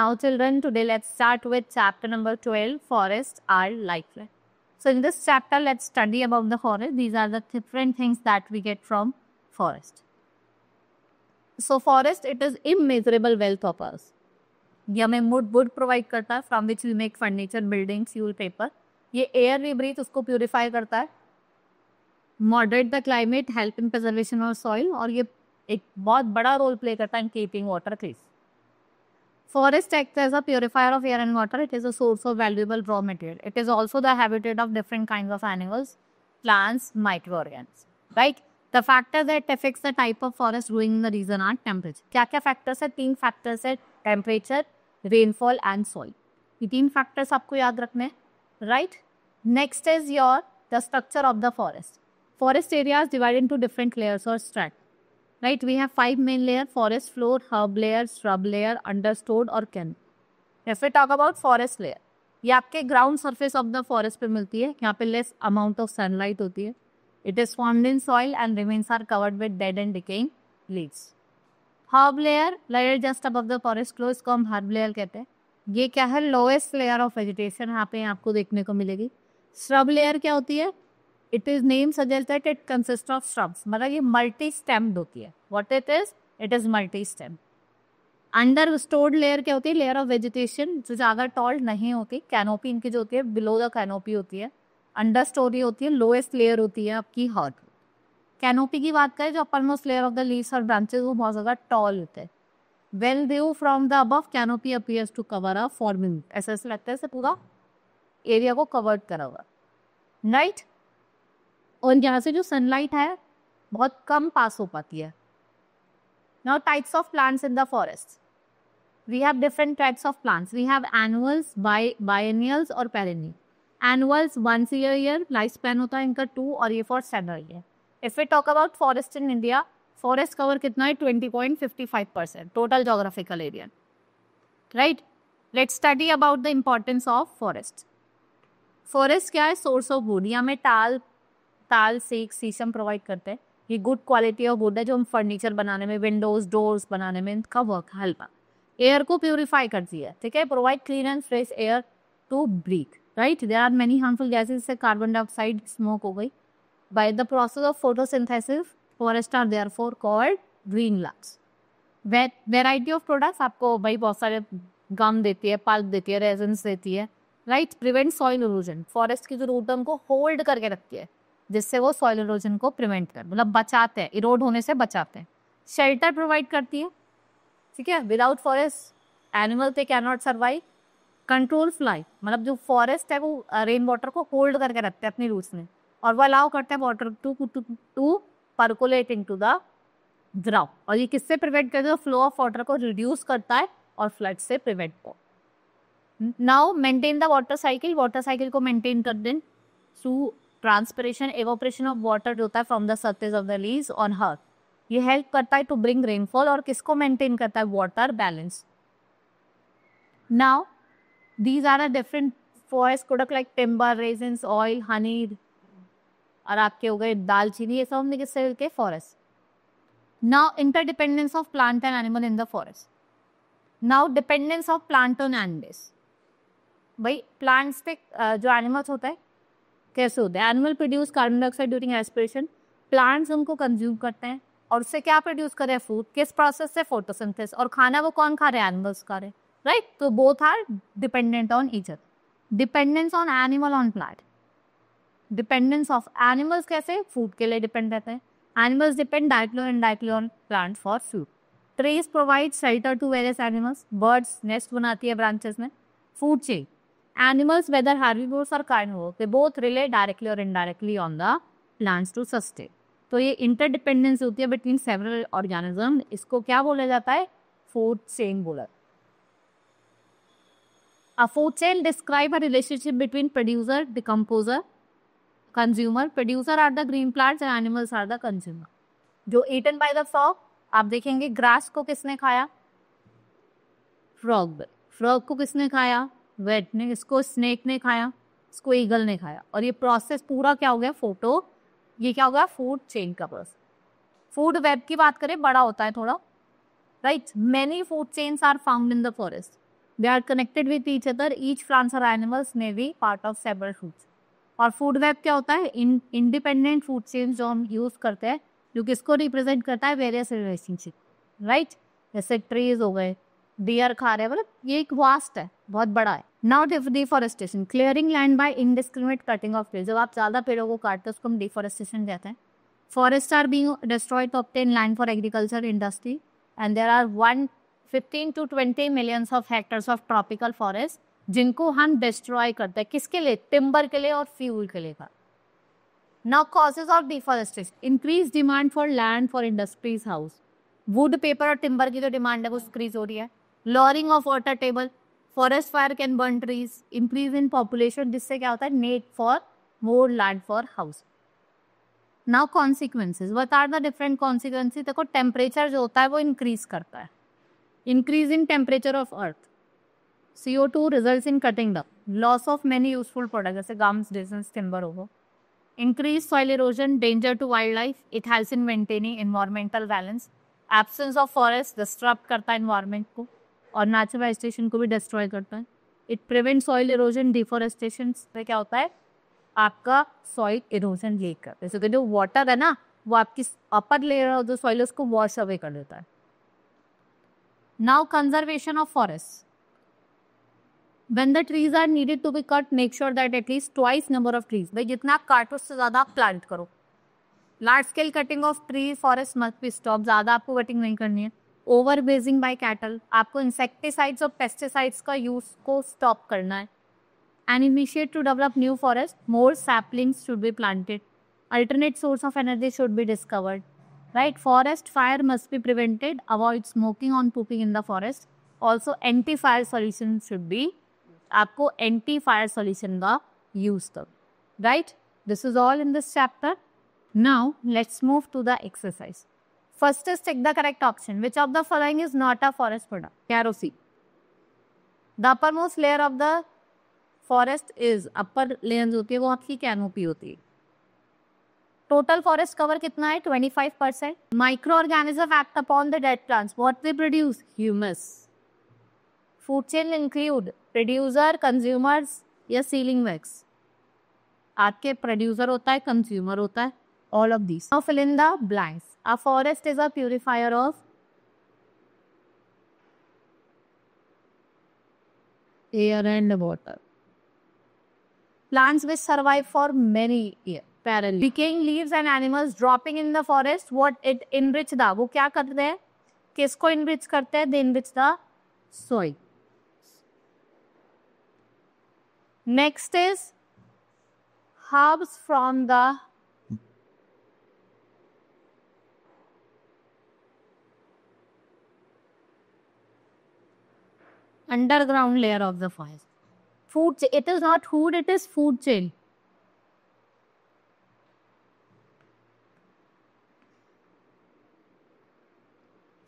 Now children, today let's start with chapter number 12, Forests are Lifeline. So in this chapter, let's study about the forest. These are the different things that we get from forest. So forest, it is immeasurable wealth of us. ये हमें wood provide करता है, from which we make furniture, buildings, fuel, paper. ये air we breathe उसको purify करता है, moderate the climate, help in preservation of soil, और ये एक बहुत बड़ा role play करता है in keeping water clean. Forest acts as a purifier of air and water. It is a source of valuable raw material. It is also the habitat of different kinds of animals, plants, microorganisms. Right? The factors that affects the type of forest growing in the region are temperature. क्या क्या factors है? 3 factors है: temperature, rainfall and soil. ये 3 factors आपको याद रखने हैं. Right? Next is the structure of the forest. Forest area is divided into different layers or strata. Right? We have 5 main layers: forest floor, herb layer, shrub layer, understood और canopy. If we talk about forest layer, ये आपके ground surface of the forest पे मिलती है. यहाँ पे less amount of sunlight होती है. It is formed in soil and remains are covered with dead and decaying leaves. Herb layer just above the forest floor, इसको हम herb layer कहते हैं. ये क्या है? Lowest layer of vegetation यहाँ पे आपको देखने को मिलेगी. Shrub layer क्या होती है? It is name suggests that it consists of shrubs. मतलब ये multi-stemmed होती है. What it is? It is multi-stemmed. Understored layer क्या होती है? Layer of vegetation जो ज़्यादा tall नहीं होती. Canopy इनकी जो होती है below the canopy होती है. अंडरस्टोरी होती है, लोएस्ट लेयर होती है आपकी हर्ड. कैनोपी की बात करें, जो upper most layer of the leaves और ब्रांचेस वो बहुत ज़्यादा टॉल होते हैं. Well view from the above canopy appears to cover a forming. ऐसा लगता है पूरा एरिया को कवर्ड करा हुआ. राइट? और यहाँ से जो सनलाइट है बहुत कम पास हो पाती है. Now types of plants in the forest. We have different types of plants. We have annuals, biennials और perennial. Annuals 1 year, life span होता है इनका 2, और ये for central year. If we talk about forest in India, forest cover कितना है? 20.55% total geographical area. Right? Let's study about the importance of forest. Forest क्या है? Source of wood. ये हमें ताल सेक शीशम प्रोवाइड करते हैं. ये गुड क्वालिटी ऑफ वुड है जो हम फर्नीचर बनाने में, विंडोज डोर्स बनाने में इनका वर्क हेल्प. एयर को प्योरीफाई करती है. ठीक है? Provide clean and fresh air to breathe. Right? There are many harmful gases से कार्बन डाइऑक्साइड स्मोक हो गई. By the process of photosynthesis, forests are therefore called green lands. Variety of products आपको भाई बहुत सारे गम देती है, पल्प देती है, रेजन्स देती है. Right? Prevent soil erosion. Forest की जो रूट है उनको होल्ड करके रखती है जिससे वो सॉइल इरोजन को प्रिवेंट कर, मतलब बचाते हैं, इरोड होने से बचाते हैं. शेल्टर प्रोवाइड करती है. ठीक है? Without forest animal they can not survive. Control fly, मतलब जो फॉरेस्ट है वो रेन वाटर को होल्ड करके रखते हैं अपनी रूट्स में, और वो अलाउ करते हैं water to percolate into the ground. और ये किससे प्रिवेंट करते हैं? फ्लो ऑफ वाटर को रिड्यूस करता है और फ्लड से प्रिवेंट को. Now maintain the water cycle. Water cycle को मेंटेन कर दें through transpiration, evaporation of water जो होता है from the surface of the leaves on earth. ये हेल्प करता है टू ब्रिंग रेनफॉल, और किसको मेंटेन करता है? Water balance. Now these are a different forest product like timber, resins, oil, honey, और आपके हो गए दालचीनी. ये सब हमने किससे मिलके? Forest. Now interdependence of plant and animal in the forest. Now dependence of plant on animals. भाई प्लांट्स पे जो एनिमल्स होता है कैसे होते हैं? Animal produce carbon dioxide during respiration. Plants उनको कंज्यूम करते हैं और उससे क्या प्रोड्यूस कर रहे हैं? फूड. किस प्रोसेस से? फोटोसिंथेसिस. और खाना वो कौन खा रहे हैं? एनिमल्स खा रहे हैं. Right? So both are dependent on each other. Dependence on animal on plant. Dependence of animals कैसे? Food के लिए depend रहते हैं. Animals depend directly or indirectly on plant for food. Trees provide shelter to various animals. Birds nest बनाती है branches में. Food chain. Animals, whether herbivores or carnivores, they both rely directly or indirectly on the plants to sustain. तो ये interdependence होती है between several organisms. इसको क्या बोला जाता है? Food chain बोला. A food chain describe a relationship between producer, decomposer, consumer. Producer are the green plants and animals are the consumer. जो eaten by the frog, आप देखेंगे ग्रास को किसने खाया? फ्रॉग. फ्रॉग को किसने खाया? वेट ने. इसको स्नेक ने खाया, इसको ईगल ने खाया. और ये प्रोसेस पूरा क्या हो गया? ये क्या हो गया? फूड चेन का प्रोसेस. फूड वेब की बात करें बड़ा होता है थोड़ा. Right? Many food chains are found in the forest. They are connected with each other. Each plants or animals may be part of several foods. और फूड वेब क्या होता है? इंडिपेंडेंट फूड चेन जो हम यूज करते हैं, जो किसको रिप्रेजेंट करता है? Various relationship, right? जैसे ट्रीज हो गए, डियर खा रहे हैं, मतलब ये एक वास्ट है, बहुत बड़ा है. Now deforestation, clearing land by indiscriminate cutting of trees. जब आप ज्यादा पेड़ों को काटते हैं उसको हम डिफॉरेस्टेशन कहते हैं. Forests are being destroyed to obtain land for agriculture industry, and there are 15 to 20 millions of hectares of tropical forest जिनको हम डिस्ट्रॉय करते हैं. किसके लिए? टिम्बर के लिए और फ्यूल के लिए. Now causes of deforestation, increase demand for land for industries house. Wood, paper और टिम्बर की जो डिमांड है वो इंक्रीज हो रही है. Lowering of water table, forest fire can burn trees. Increase in population, जिससे क्या होता है? Need for more land for house. Now consequences, what are the different consequences? देखो, टेम्परेचर जो होता है वो इंक्रीज करता है. Increase in temperature of earth. CO2 results in cutting the loss of many useful product, जैसे गम्स, डिजन्स, timber हो. Increase soil erosion, danger to wildlife. It helps in maintaining environmental balance. Absence of forest disturb करता है environment को और natural vegetation को भी destroy करता है. It prevent soil erosion. Deforestation से क्या होता है? आपका सॉइल इरोजन लेक करता है. जैसे जो वाटर है ना, वो आपकी upper layer of the soil उसको वॉश अवे कर देता है. Now conservation of forest. When the trees are needed to be cut, make sure that at least twice number of trees. भाई जितना काटो उससे ज़्यादा आप प्लांट करो. Large scale cutting of tree forest must be stop. ज़्यादा आपको cutting नहीं करनी है. ओवर बेजिंग बाय कैटल, आपको इंसेक्टिसाइड्स और पेस्टिसाइड्स का यूज को स्टॉप करना है. And initiate to develop new forest, more saplings should be planted. Alternate source of energy should be discovered. Right? Forest fire must be prevented. Avoid smoking on pooping in the forest. Also, anti-fire solution should be. आपको anti-fire solution का use करो. Right? This is all in this chapter. Now, let's move to the exercise. First is check the correct option. Which of the following is not a forest product? Kerosene. The uppermost layer of the forest is, upper layer होती है वो आपकी canopy होती है. Total forest cover कितना है? 25%. Microorganism act upon the dead plants. What they produce? Humus. Food chain include producer, consumers या sealing wax. आपके प्रोड्यूसर होता है, कंज्यूमर होता है, all of these. Now fill in the blanks. A forest is a purifier of air and water. Plants which survive for many years. Parallel. Decaying leaves and animals dropping in the forest. What it enrich the? वो क्या करते हैं? किसको enrich करते हैं? They enrich the soil. Next is herbs from the underground layer of the forest. Food, it is not food, it is food chain.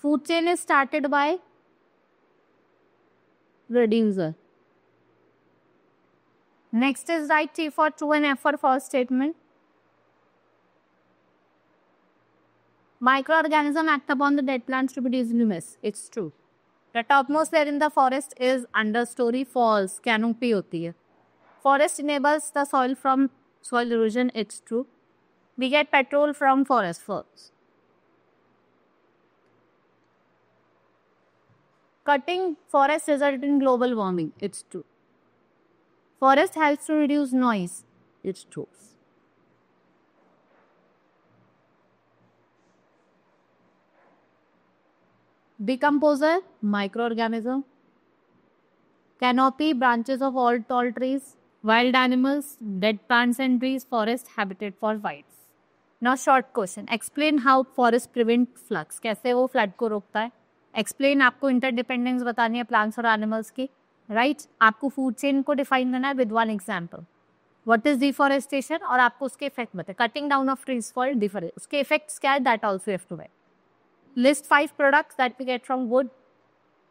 Food chain is started by producer. Next is write T for true and F for false statement. Microorganism act upon the dead plants to produce humus. It's true. The topmost layer in the forest is understory. False. Canopy होती है. Forest enables the soil from soil erosion. It's true. We get petrol from forest. False. Cutting forest results in global warming. It's true. Forest helps to reduce noise. It's true. Decomposer, microorganism. Canopy, branches of all tall trees. Wild animals, dead plants and trees, forest habitat for whites. Now short question. Explain how forest prevent floods. कैसे वो flood को रोकता है? Explain, आपको interdependence बतानी है plants और animals की. Right? आपको food chain को define करना है with one example. What is deforestation? और आपको उसके effect बताए. Cutting down of trees for deforestation. उसके effects क्या है? That also you have to write. List 5 products that we get from wood.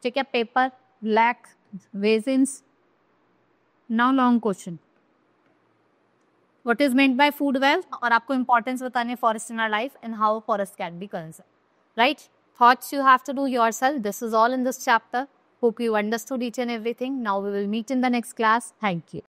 ठीक है, paper, black, resins. Now long question. What is meant by food wealth? और आपको importance बतानी है forest in our life and how forest can be conserved. Right? Thoughts you have to do yourself. This is all in this chapter. Hope you understood each and everything. Now we will meet in the next class. Thank you.